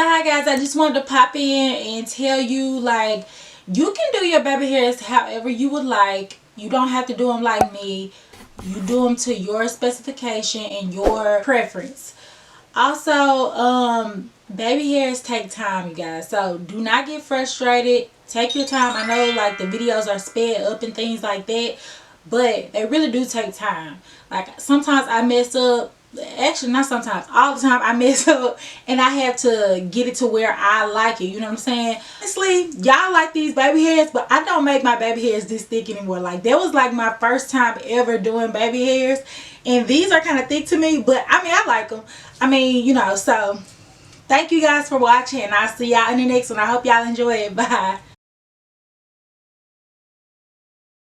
hi guys, I just wanted to pop in and tell you, like, you can do your baby hairs however you would like. You don't have to do them like me. You do them to your specification and your preference. Also, baby hairs take time, you guys, so do not get frustrated. Take your time. I know, like, the videos are sped up and things like that, but they really do take time. Like, sometimes I mess up. Actually, not sometimes, all the time I mess up, and I have to get it to where I like it, you know what I'm saying? Honestly, y'all like these baby hairs, but I don't make my baby hairs this thick anymore. Like, that was like my first time ever doing baby hairs, and these are kind of thick to me, but I mean, I like them. I mean, you know. So thank you guys for watching, and I'll see y'all in the next one. I hope y'all enjoy it. Bye.